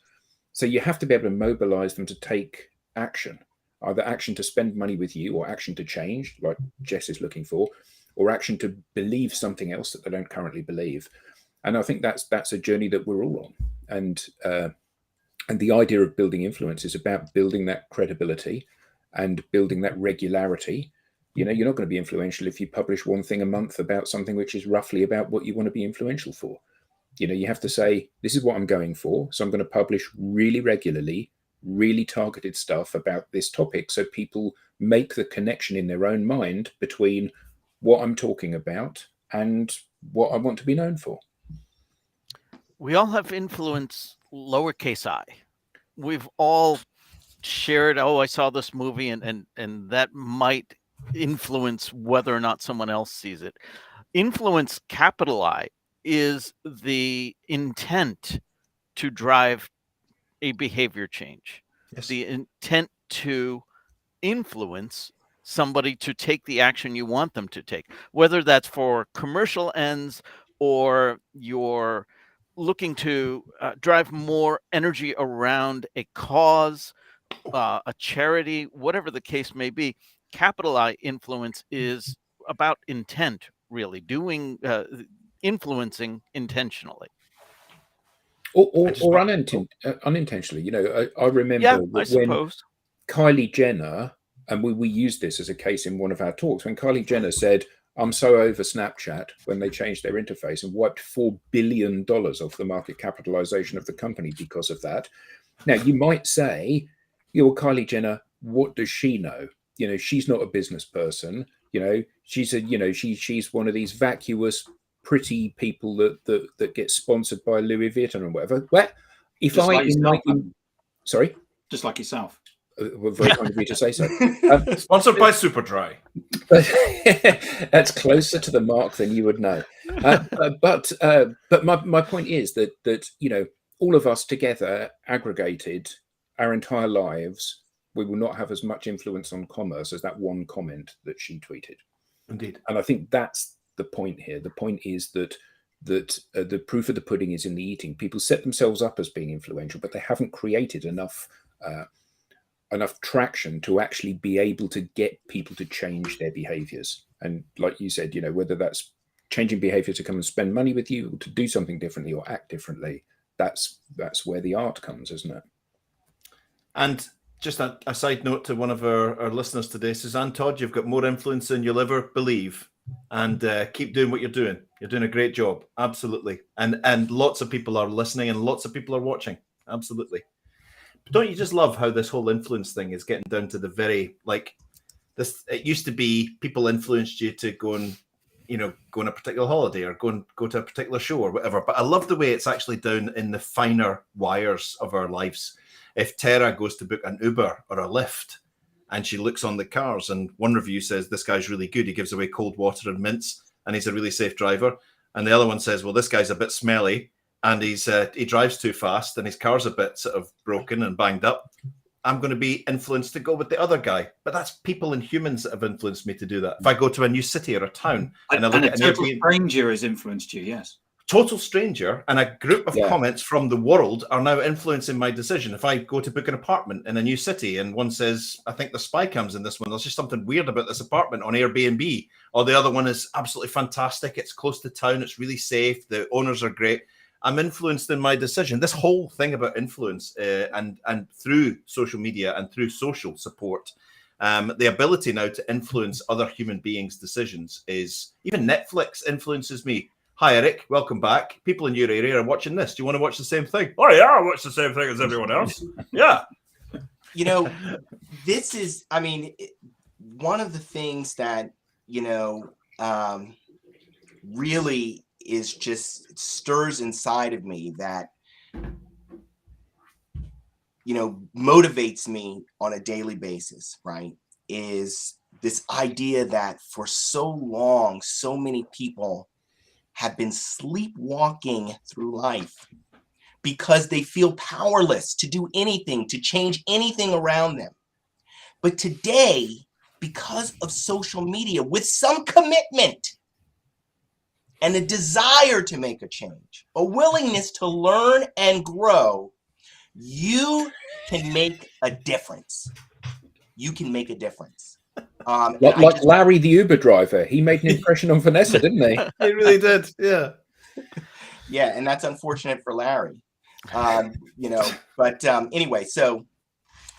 So you have to be able to mobilize them to take action, either action to spend money with you or action to change, like Jess is looking for, or action to believe something else that they don't currently believe. And I think that's a journey that we're all on. And the idea of building influence is about building that credibility and building that regularity. You're not going to be influential if you publish one thing a month about something which is roughly about what you want to be influential for. You have to say, this is what I'm going for. So I'm going to publish really regularly, really targeted stuff about this topic, so people make the connection in their own mind between what I'm talking about and what I want to be known for. We all have influence, lowercase I. We've all shared, I saw this movie, and that might influence whether or not someone else sees it. Influence, capital I, is the intent to drive a behavior change. Yes. The intent to influence somebody to take the action you want them to take, whether that's for commercial ends or you're looking to drive more energy around a cause, a charity, whatever the case may be. Capital I influence is about intent, really doing influencing intentionally. Or unintentionally. You know, I remember Yeah, I when suppose. Kylie Jenner, and we used this as a case in one of our talks, when Kylie Jenner said, "I'm so over Snapchat," when they changed their interface and wiped $4 billion off the market capitalization of the company because of that. Now, you might say, "You're Kylie Jenner. What does she know? You know, she's not a business person. You know, she's she's one of these vacuous, pretty people that get sponsored by Louis Vuitton and whatever." Well, if Just I like in my yourself, sorry, just like yourself. very kind of you to say so. Sponsored by Superdry. That's closer to the mark than you would know. But my point is that you know, all of us together, aggregated, our entire lives, we will not have as much influence on commerce as that one comment that she tweeted. Indeed. And I think that's the point here. The point is that the proof of the pudding is in the eating. People set themselves up as being influential, but they haven't created enough traction to actually be able to get people to change their behaviors. And like you said, you know, whether that's changing behavior to come and spend money with you, or to do something differently or act differently, that's where the art comes, isn't it? And just a side note to one of our listeners today, Suzanne Todd, you've got more influence than you'll ever believe. And keep doing what you're doing. You're doing a great job. Absolutely. And lots of people are listening and lots of people are watching. Absolutely. But don't you just love how this whole influence thing is getting down to the very, like, this, it used to be people influenced you to go and, you know, go on a particular holiday or go to a particular show or whatever. But I love the way it's actually down in the finer wires of our lives. If Tara goes to book an Uber or a Lyft and she looks on the cars and one review says, this guy's really good, he gives away cold water and mints and he's a really safe driver. And the other one says, well, this guy's a bit smelly and he drives too fast and his car's a bit sort of broken and banged up. I'm going to be influenced to go with the other guy. But that's people and humans that have influenced me to do that. If I go to a new city or a town and I look at a total stranger has influenced you, yes. Total stranger and a group of comments from the world are now influencing my decision. If I go to book an apartment in a new city and one says, I think the spy cams in this one, there's just something weird about this apartment on Airbnb, or the other one is absolutely fantastic, it's close to town, it's really safe, the owners are great, I'm influenced in my decision. This whole thing about influence and through social media and through social support, the ability now to influence other human beings' decisions is, even Netflix influences me. Hi, Eric. Welcome back. People in your area are watching this. Do you want to watch the same thing? Oh, yeah, I'll watch the same thing as everyone else. Yeah. You know, this is, I mean, one of the things that, you know, really is just stirs inside of me that, you know, motivates me on a daily basis, right, is this idea that for so long, so many people have been sleepwalking through life because they feel powerless to do anything, to change anything around them. But today, because of social media, with some commitment and a desire to make a change, a willingness to learn and grow, you can make a difference. You can make a difference. Like Larry, the Uber driver, he made an impression on Vanessa, didn't he? He really did. Yeah. Yeah, and that's unfortunate for Larry. You know, but anyway, so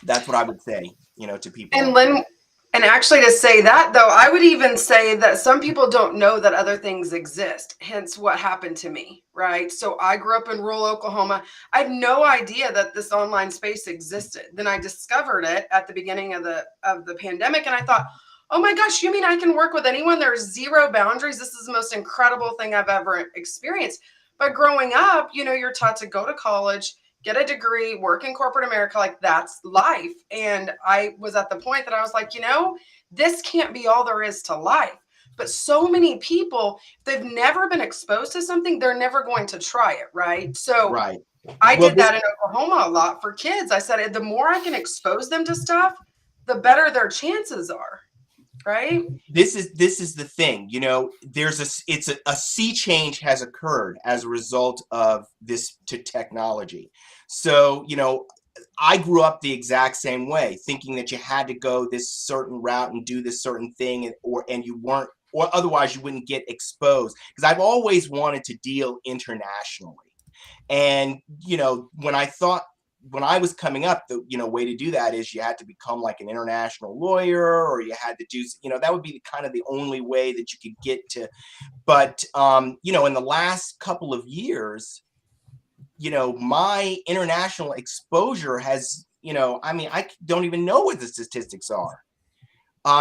that's what I would say, you know, to people. And Lynn, and actually to say that though, I would even say that some people don't know that other things exist, hence what happened to me, right? So I grew up in rural Oklahoma. I had no idea that this online space existed. Then I discovered it at the beginning of the pandemic, and I thought, oh my gosh, you mean I can work with anyone? There's zero boundaries. This is the most incredible thing I've ever experienced. But growing up, you know, you're taught to go to college, get a degree, work in corporate America. Like, that's life. And I was at the point that I was like, this can't be all there is to life. But so many people, they've never been exposed to something, they're never going to try it, right? So Right. I did that in Oklahoma a lot for kids. I said, the more I can expose them to stuff, the better their chances are, right? This is the thing, there's a sea change has occurred as a result of this to technology. So, I grew up the exact same way, thinking that you had to go this certain route and do this certain thing, and you weren't, or otherwise you wouldn't get exposed. Because I've always wanted to deal internationally. And, when I was coming up, the way to do that is you had to become like an international lawyer, or you had to do, that would be kind of the only way that you could get to. But, in the last couple of years, my international exposure has, I don't even know what the statistics are.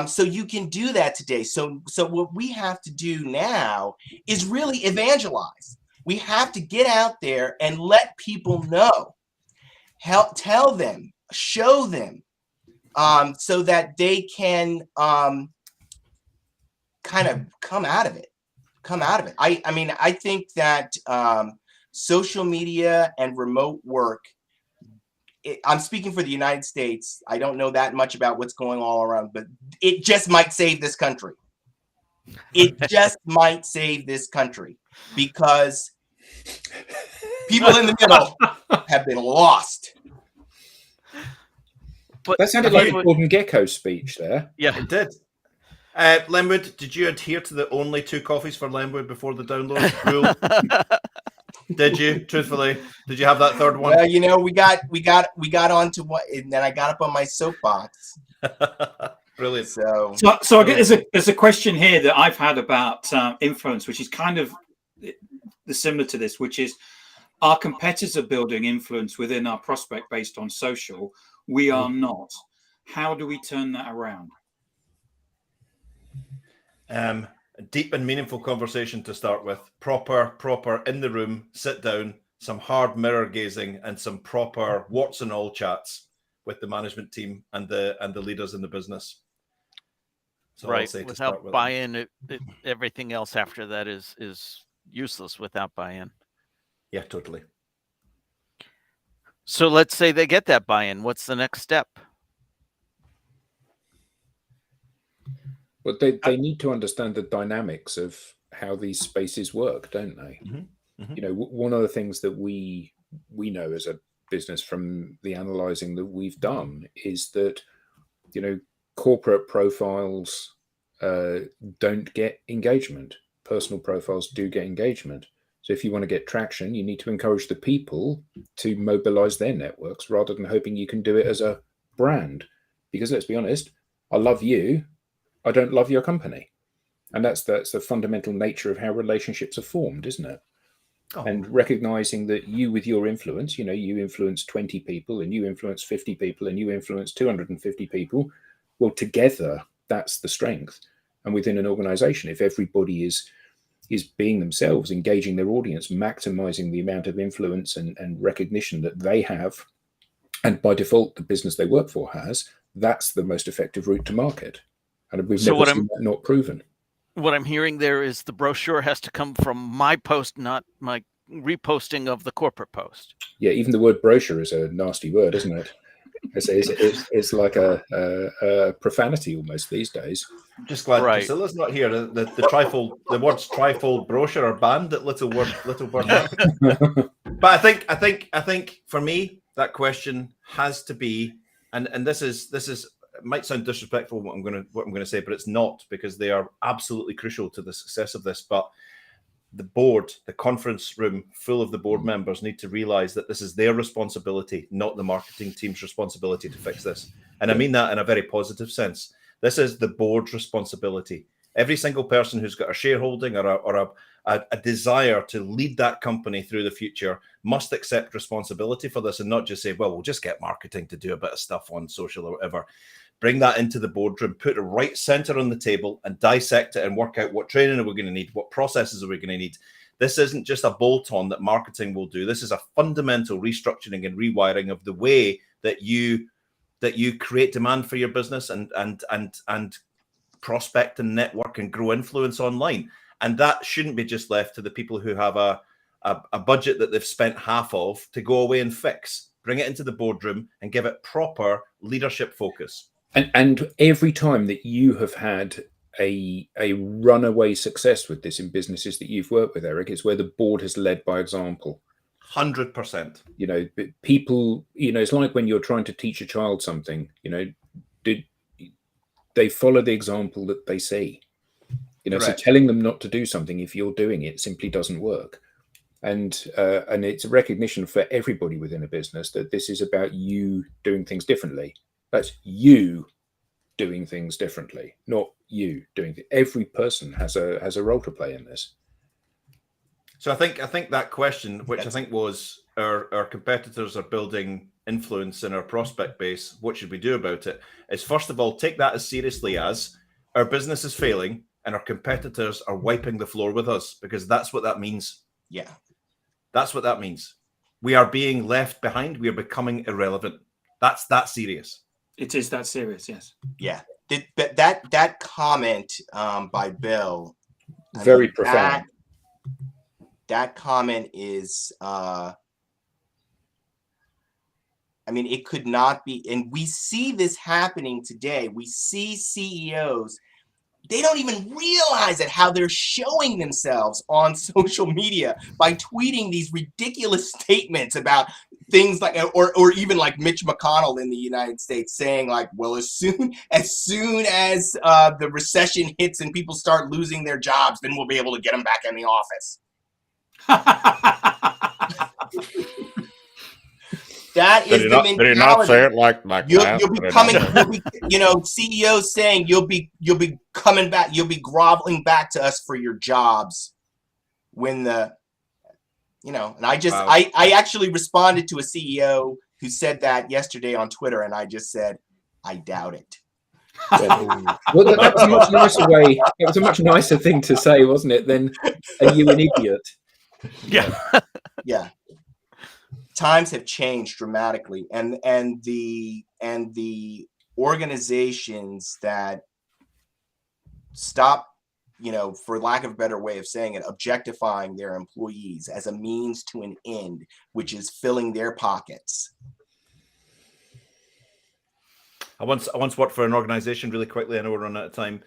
So you can do that today. So what we have to do now is really evangelize. We have to get out there and let people know, tell them, show them, so that they can kind of come out of it. I think that social media and remote work, I'm speaking for the United States. I don't know that much about what's going all around, but it just might save this country. It just might save this country, because people in the middle have been lost. But That sounded like a Gordon Gekko speech there. Yeah, It did. Lenwood, did you adhere to the only 2 coffees for Lenwood before the download rule? Did you? Truthfully, did you have that third one? Well, we got onto what, and then I got up on my soapbox. Brilliant. So I get there's a question here that I've had about influence, which is kind of similar to this, which is, our competitors are building influence within our prospect based on social. We are not. How do we turn that around? A deep and meaningful conversation to start with. Proper in the room, sit down, some hard mirror gazing, and some proper warts and all chats with the management team and the leaders in the business. So right. Without buy-in, everything else after that is useless without buy-in. Yeah, totally. So let's say they get that buy-in. What's the next step? Well, they need to understand the dynamics of how these spaces work, don't they? Mm-hmm. Mm-hmm. One of the things that we know as a business from the analyzing that we've done is that, corporate profiles don't get engagement. Personal profiles do get engagement. So if you want to get traction, you need to encourage the people to mobilize their networks rather than hoping you can do it as a brand. Because let's be honest, I love you, I don't love your company. And that's the fundamental nature of how relationships are formed, isn't it? Oh. And recognizing that you, with your influence, you influence 20 people and you influence 50 people and you influence 250 people. Well, together, that's the strength. And within an organization, if everybody is being themselves, engaging their audience, maximizing the amount of influence and recognition that they have, and by default, the business they work for has, that's the most effective route to market. And we've never seen that not proven. What I'm hearing there is the brochure has to come from my post, not my reposting of the corporate post. Yeah, even the word brochure is a nasty word, isn't it? It's like a profanity almost these days. I'm just glad Priscilla's not here. The words trifold brochure are banned at Little Word. But I think for me that question has to be, and this is it might sound disrespectful what I'm going to say, but it's not, because they are absolutely crucial to the success of this. But the board, the conference room full of the board members, need to realize that this is their responsibility, not the marketing team's responsibility to fix this. And I mean that in a very positive sense. This is the board's responsibility. Every single person who's got a shareholding or a desire to lead that company through the future must accept responsibility for this and not just say, well, we'll just get marketing to do a bit of stuff on social or whatever. Bring that into the boardroom, put it right center on the table and dissect it and work out what training are we going to need, what processes are we going to need. This isn't just a bolt-on that marketing will do. This is a fundamental restructuring and rewiring of the way that you create demand for your business and prospect and network and grow influence online. And that shouldn't be just left to the people who have a budget that they've spent half of to go away and fix. Bring it into the boardroom and give it proper leadership focus. And every time that you have had a runaway success with this in businesses that you've worked with, Eric, is where the board has led by example. 100%. You know, people, you know, it's like when you're trying to teach a child something, you know, they follow the example that they see. You know, Correct. so telling them not to do something if you're doing it simply doesn't work. And it's a recognition for everybody within a business that this is about you doing things differently. That's you doing things differently, not you doing it. Every person has a role to play in this. So I think that question, which I think was our competitors are building influence in our prospect base, what should we do about it, is first of all, take that as seriously as our business is failing and our competitors are wiping the floor with us, because that's what that means. Yeah. That's what that means. We are being left behind. We are becoming irrelevant. That's that serious. It is that serious, yes. Yeah. That comment by Bill, Very profound. That comment is, I mean, it could not be, and we see this happening today. We see CEOs, they don't even realize it, how they're showing themselves on social media by tweeting these ridiculous statements about things like, or even like Mitch McConnell in the United States saying like, well, as soon as the recession hits and people start losing their jobs, then we'll be able to get them back in the office. That is the mentality. Did he not say it like that? You'll be coming, you know, CEOs saying you'll be coming back, you'll be groveling back to us for your jobs when the, you know, and wow. I actually responded to a CEO who said that yesterday on Twitter, and I just said, I doubt it. Well, that was a much nicer way. It was a much nicer thing to say, wasn't it, than "Are you an idiot?" Yeah. Yeah. Times have changed dramatically, and the organizations that stop, you know, for lack of a better way of saying it, objectifying their employees as a means to an end, which is filling their pockets. I once worked for an organization, really quickly, I know we're running out of time,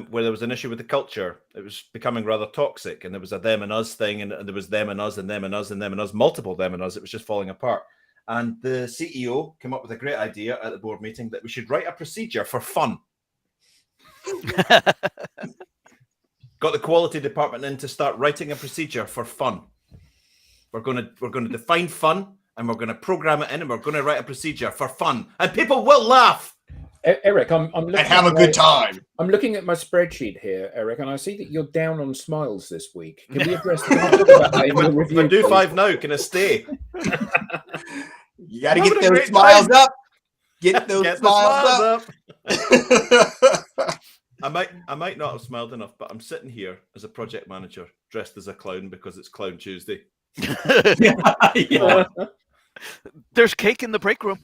where there was an issue with the culture. It was becoming rather toxic, and there was a them and us thing, and there was them and us and them and us and them and us, multiple them and us. It was just falling apart. And the CEO came up with a great idea at the board meeting that we should write a procedure for fun. Got the quality department in to start writing a procedure for fun. We're going to define fun, and we're going to program it in, and we're going to write a procedure for fun, and people will laugh. Eric, I'm looking and have a good time. I'm looking at my spreadsheet here, Eric, and I see that you're down on smiles this week. Can we address that in the review? If I do 5 now, can I stay? You got to get those smiles up. Get those smiles up. I might not have smiled enough, but I'm sitting here as a project manager dressed as a clown because it's Clown Tuesday. Yeah. There's cake in the break room.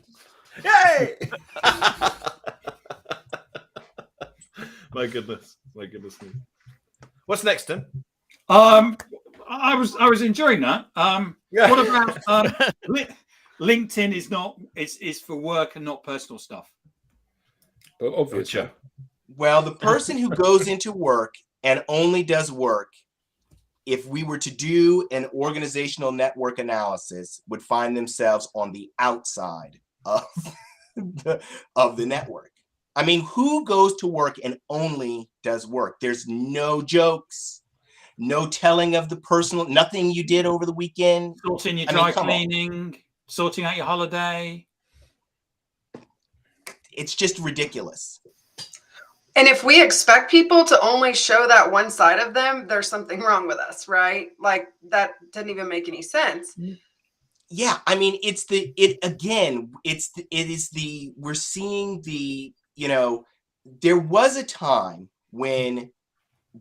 Yay! My goodness. What's next, Tim? I was enjoying that. What about LinkedIn is for work and not personal stuff? Well, obviously. Gotcha. Well, the person who goes into work and only does work, if we were to do an organizational network analysis, would find themselves on the outside of the network. I mean, who goes to work and only does work? There's no jokes, no telling of the personal, nothing you did over the weekend. Sorting your dry cleaning, sorting out your holiday. It's just ridiculous. And if we expect people to only show that one side of them, there's something wrong with us, right? Like that didn't even make any sense. Yeah, I mean, we're seeing the, you know, there was a time when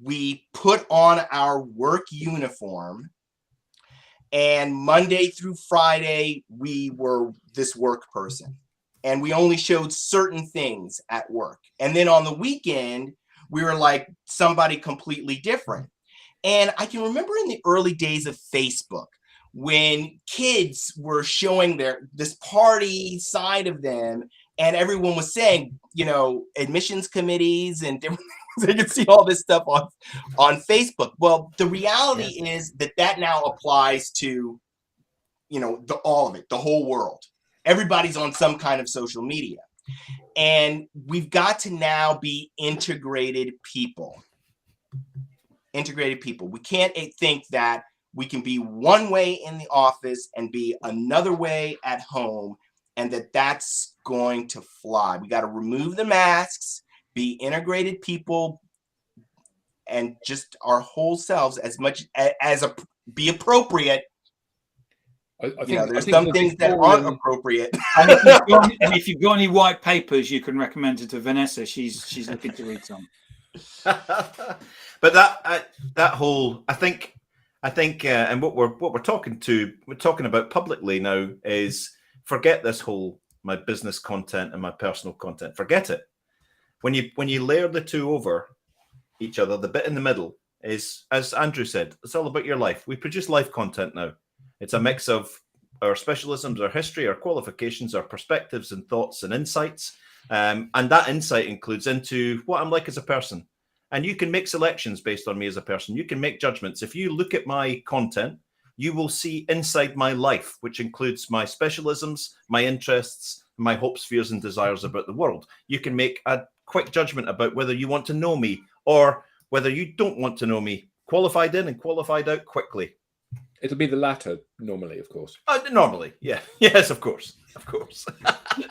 we put on our work uniform, and Monday through Friday, we were this work person. And we only showed certain things at work. And then on the weekend, we were like somebody completely different. And I can remember in the early days of Facebook, when kids were showing this party side of them, and everyone was saying, you know, admissions committees and different things. They could see all this stuff on Facebook. Well, the reality is that now applies to, you know, all of it, the whole world. Everybody's on some kind of social media. And we've got to now be integrated people. Integrated people. We can't think that we can be one way in the office and be another way at home, and that's going to fly. We got to remove the masks, be integrated people, and just our whole selves as much as be appropriate. I think there's some things that aren't appropriate. And if you've got any white papers, you can recommend it to Vanessa. She's looking to read some. But that whole, I think, and what we're talking about publicly now is forget this whole my business content and my personal content. Forget it. When you layer the two over each other, the bit in the middle is, as Andrew said, it's all about your life. We produce life content now. It's a mix of our specialisms, our history, our qualifications, our perspectives and thoughts and insights. And that insight includes into what I'm like as a person. And you can make selections based on me as a person. You can make judgments. If you look at my content, you will see inside my life, which includes my specialisms, my interests, my hopes, fears, and desires about the world. You can make a quick judgment about whether you want to know me or whether you don't want to know me. Qualified in and qualified out quickly. It'll be the latter normally, of course. Normally, yeah. Yes, of course. Of course.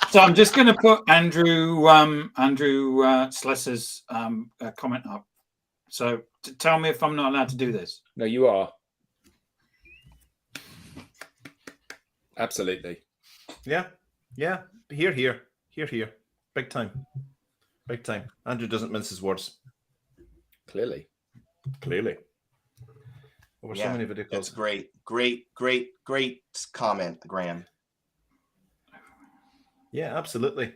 So I'm just going to put Andrew Slesser's comment up. So tell me if I'm not allowed to do this. No, you are. Absolutely. Yeah. Here. Big time. Andrew doesn't mince his words. Clearly. Over so many video calls. That's great comment, Graham. Yeah, absolutely.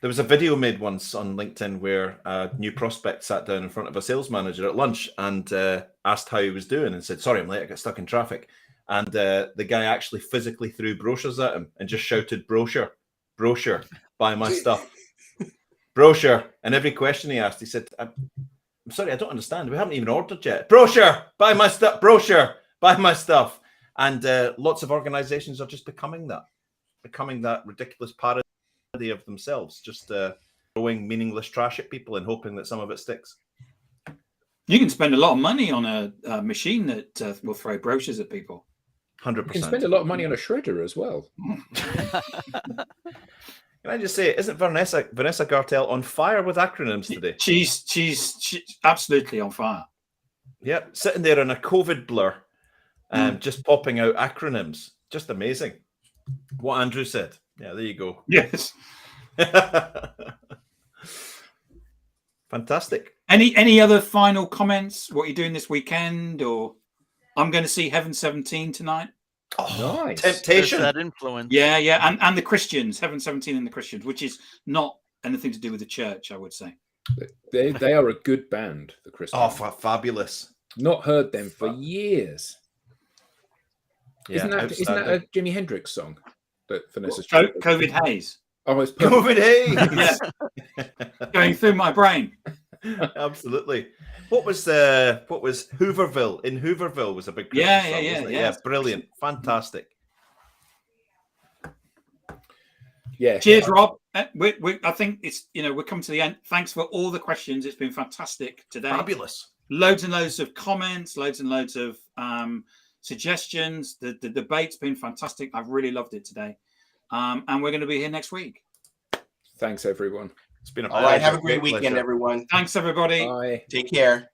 There was a video made once on LinkedIn where a new prospect sat down in front of a sales manager at lunch and asked how he was doing and said, "Sorry, I'm late, I got stuck in traffic." And the guy actually physically threw brochures at him and just shouted, "Brochure, buy my stuff." Brochure. And every question he asked, he said, I'm sorry, I don't understand. We haven't even ordered yet. Brochure, buy my stuff. Brochure, buy my stuff. And lots of organizations are just becoming that ridiculous parody of themselves, just throwing meaningless trash at people and hoping that some of it sticks. You can spend a lot of money on a machine that will throw brochures at people. 100%. You can spend a lot of money on a shredder as well. Can I just say, isn't Vanessa Gartel on fire with acronyms today? She's absolutely on fire. Yep, sitting there in a COVID blur, just popping out acronyms. Just amazing. What Andrew said. Yeah, there you go. Yes. Fantastic. Any other final comments? What you're doing this weekend? Or I'm going to see Heaven 17 tonight. Oh, nice. Temptation. There's that influence. Yeah. And the Christians, Heaven 17 and the Christians, which is not anything to do with the church, I would say. They are a good band, the Christians. Oh, fabulous. Not heard them for years. Yeah, isn't that a Jimi Hendrix song? That Vanessa's COVID haze. Oh, it's COVID haze. Yeah. Going through my brain. Absolutely. What was Hooverville? In Hooverville was a big Christmas song, wasn't it? Yeah, brilliant, fantastic. Yeah. Cheers, Rob. I think it's we're coming to the end. Thanks for all the questions. It's been fantastic today. Fabulous. Loads and loads of comments. Loads and loads of suggestions. The debate's been fantastic. I've really loved it today. And we're going to be here next week. Thanks, everyone. It's been a all right. Have a great weekend, everyone. Thanks, everybody. Bye. Take care.